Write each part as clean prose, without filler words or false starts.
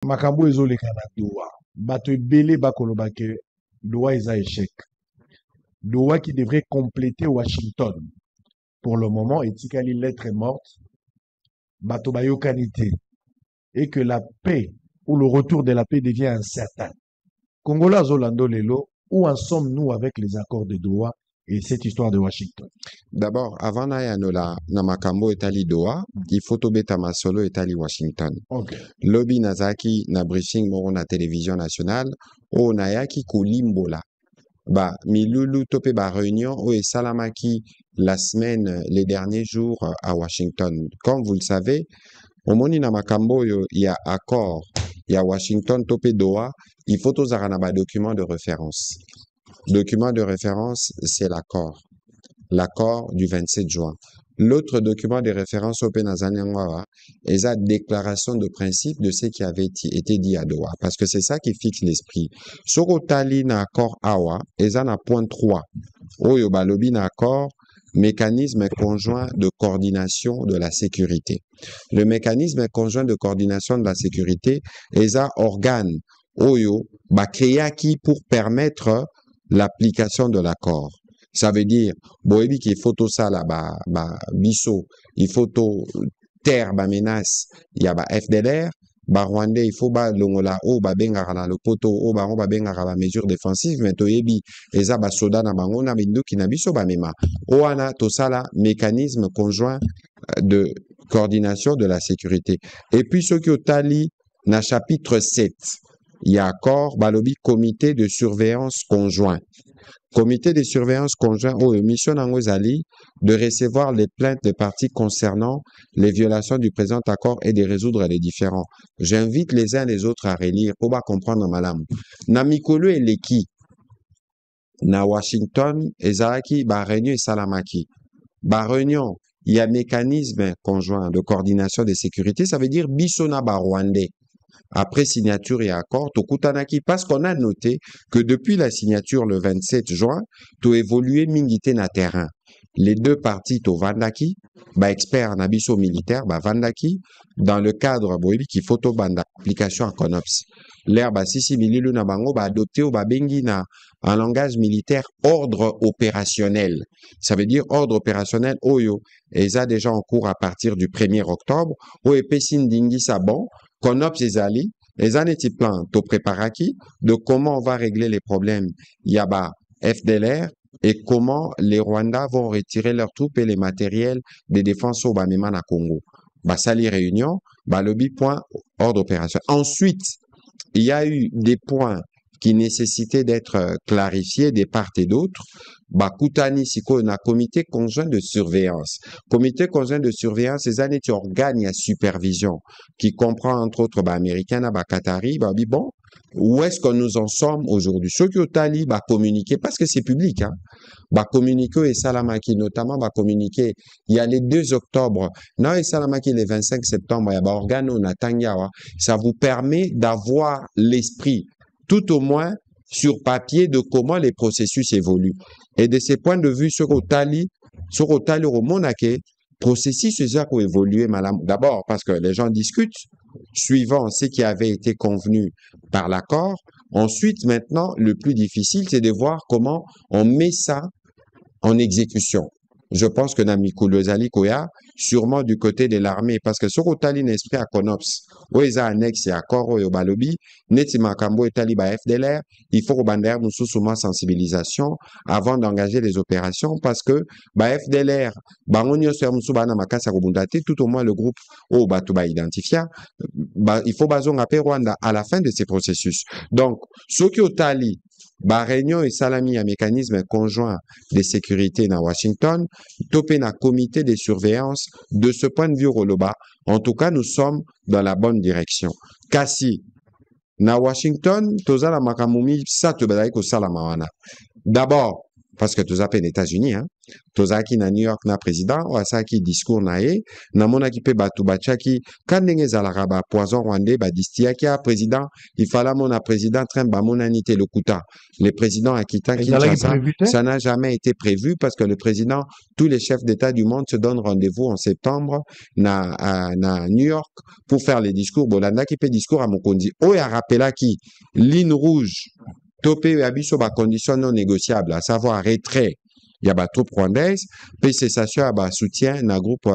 makambo ezoleka na Doha. Bato ebele bakoloba ke Doha eza échec. Doha qui devrait compléter Washington. Pour le moment, etikali lettre morte. Bato bayokani te. Et que la paix ou le retour de la paix devient incertain. Congolais Zolando Lelo, où en sommes-nous avec les accords de Doha et cette histoire de Washington? D'abord, avant na makambo etali Doha, il faut tobeta masolo etali Washington. Okay. Lobby nazaki na briefing moro na télévision nationale, o nayaki kolimbola. Ba milulu tope ba réunion o esalamaki la semaine, les derniers jours à Washington. Comme vous le savez, au moni na makambo il y a accord, il y a Washington tope Doha, il faut tozara na ba document de référence. Document de référence, c'est l'accord. L'accord du 27 juin. L'autre document de référence au Pénazaniangwa est la déclaration de principe de ce qui avait été dit à Doha. Parce que c'est ça qui fixe l'esprit. Sorotali na accord Awa, est na point 3. Oyo balobi na accord, mécanisme conjoint de coordination de la sécurité. Le mécanisme conjoint de coordination de la sécurité est un organe Oyo ba créaki pour permettre l'application de l'accord. Ça veut dire, boebi qui photo ça là, biso, il faut terre, menace, il y a FDLR, Rwandais, il faut longola, benga le poto, benga mesure défensive, mais toyebi, eza soda na bango na bindu ki na biso mema. Oana, to ça mécanisme conjoint de coordination de la sécurité. Et puis, ce qui au tali, na chapitre 7, il y a accord, balobi, comité de surveillance conjoint. Comité de surveillance conjoint ou mission Angozali de recevoir les plaintes des parties concernant les violations du présent accord et de résoudre les différends. J'invite les uns et les autres à relire pour comprendre malam. Na mikolo eleki na Washington ezaki ba réunion et salamaki. Ba réunion, il y a mécanisme conjoint de coordination de sécurité, ça veut dire bisona ba Rwandais. Après signature et accord, Tokutanaki, parce qu'on a noté que depuis la signature le 27 juin, to évolué mingité na terrain. Les deux parties to Vandaki, expert en abisso militaire, Vandaki, dans le cadre qui photo banda application à Conops. L'air sisi mililu na bango adopté au bengi na en langage militaire ordre opérationnel. Ça veut dire ordre opérationnel oyo et ça déjà en cours à partir du 1er octobre. O epesin dingi sabon. Conops ezali, les années plan to préparaki de comment on va régler les problèmes. Il y a FDLR et comment les Rwandais vont retirer leurs troupes et les matériels de défense au Bamema na Congo. Sali réunion, lobby point ordre opération. Ensuite, il y a eu des points qui nécessitaient d'être clarifiés des part et d'autre. Kutani siko na comité conjoint de surveillance. Comité conjoint de surveillance, ces années organes à supervision, qui comprend entre autres américains, Qatari, bon, où est-ce que nous en sommes aujourd'hui? Ceux qui ont tali, communiquer, parce que c'est public, hein. Communiquer et Salamaki, notamment, communiquer, il y a les 2 octobre, non, et Salamaki, les 25 septembre, il y a organo, Natangawa, ça vous permet d'avoir l'esprit, tout au moins, sur papier de comment les processus évoluent. Et de ces points de vue, sur Otali, au Monake, processus ont évolué, madame. D'abord, parce que les gens discutent, suivant ce qui avait été convenu par l'accord. Ensuite, maintenant, le plus difficile, c'est de voir comment on met ça en exécution. Je pense que Namikou Lozali Koya, sûrement du côté de l'armée, parce que sur Otali n'esprit à Conops, où ils ont annexe et accord au Balobi, Netima Kambo et Taliba FDLR, il faut au Bander nous sous sensibilisation avant d'engager les opérations, parce que FDLR, Bangonio Sermusubana Makasa Robundate, tout au moins le groupe au Batuba identifié, il faut Bazon Apé Rwanda à la fin de ces processus. Donc, ce qui Otali, réunion et salami à mécanisme conjoint de sécurité dans Washington, topé na comité de surveillance. De ce point de vue, Roloba, en tout cas, nous sommes dans la bonne direction. Kasi, na Washington, toza la makamumi, sa te badaiko salamawana. D'abord, parce que tous appellent les États-Unis, hein. Tous qui na New York na président, ou à ça qui discours na ye, na mona qui pe batu bachaki, quand n'enge zalara ba poison rwandais, ba distia qui a président, il fallait mon président train ba mon anité le kuta. Le président a quitté Kinshasa, ça n'a jamais été prévu parce que le président, tous les chefs d'État du monde se donnent rendez-vous en septembre na New York pour faire les discours. Bolanda qui fait discours à Mokondi. Oh, a rappelé qui ligne rouge, topé abisso ba conditions non négociables, à savoir retrait. Il y a des troupes rwandaises, puis cessation à soutien na groupe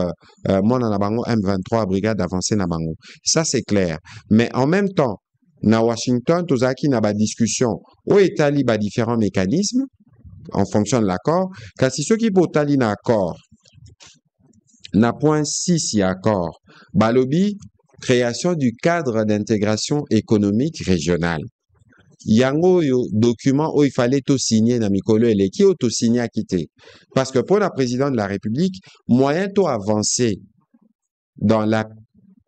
mon anabango M23 brigade avancée na bango. Ça c'est clair. Mais en même temps, na Washington, tous qui na ba discussion, où établit ba différents mécanismes en fonction de l'accord. Car si ceux qui potali na accord, na point 6 y accord, balobi création du cadre d'intégration économique régionale. Yango yo document où il fallait tout signer na mikolo et qui auto signé à quitter. Parce que pour la présidente de la République, moyen tout avancer dans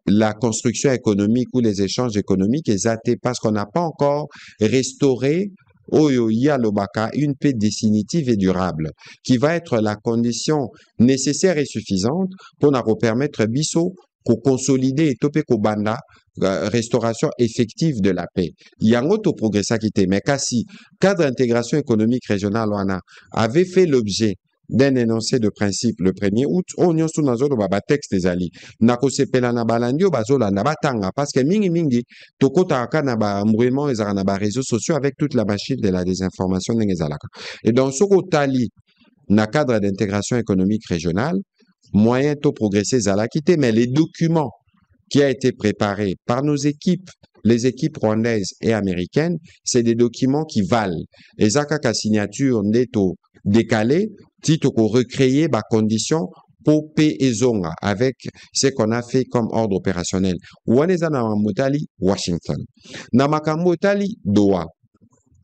la construction économique ou les échanges économiques est athée parce qu'on n'a pas encore restauré une paix définitive et durable qui va être la condition nécessaire et suffisante pour nous permettre biso pour consolider et toper banda restauration effective de la paix. Il y a un autre progrès qui était, mais si cadre d'intégration économique régionale avait fait l'objet d'un énoncé de principe le 1er août, on y a sous nazo baba texte des alliés. Nako sepela na balandio bazola na batanga parce que mingi tokota aka na ba mouvement ezara na ba réseaux sociaux avec toute la machine de la désinformation n'engezalaka. Et dans ce tali na cadre d'intégration économique régionale, moyen to progresser zalakité, mais les documents qui a été préparé par nos équipes, les équipes rwandaises et américaines, c'est des documents qui valent. Et Zakaka signature neto décalé, titre qu'on recréer ba condition pour paix et zonga avec ce qu'on a fait comme ordre opérationnel. Waneza na motali Washington. Na makamotali Doha.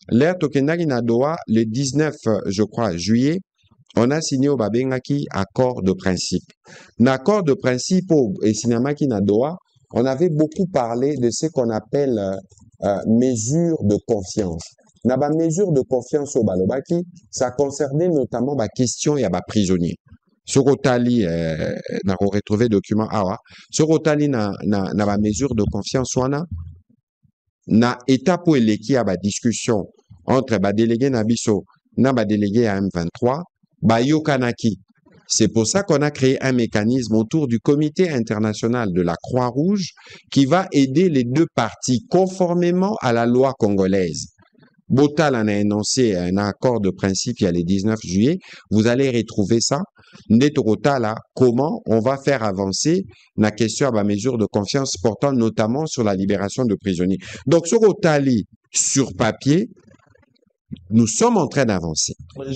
L'air tokendaki na Doha le 19, je crois, juillet. On a signé au Babengaki accord de principe. L'accord de principe au Sinamaki na Doha, on avait beaucoup parlé de ce qu'on appelle mesure de confiance. Na ba mesure de confiance au Balobaki, ça concernait notamment la question et à prisonnier. Sokotali n'a retrouvé document awa. Sokotali na ba mesure de confiance wana na étape où il y a ba discussion entre ba délégué Nabiso na ba délégué à M23. Bayokanaki. C'est pour ça qu'on a créé un mécanisme autour du Comité international de la Croix-Rouge qui va aider les deux parties conformément à la loi congolaise. Botal en a énoncé un accord de principe il y a le 19 juillet. Vous allez retrouver ça. Netorotala, comment on va faire avancer la question à la mesure de confiance portant notamment sur la libération de prisonniers. Donc, sur Otali, sur papier, nous sommes en train d'avancer.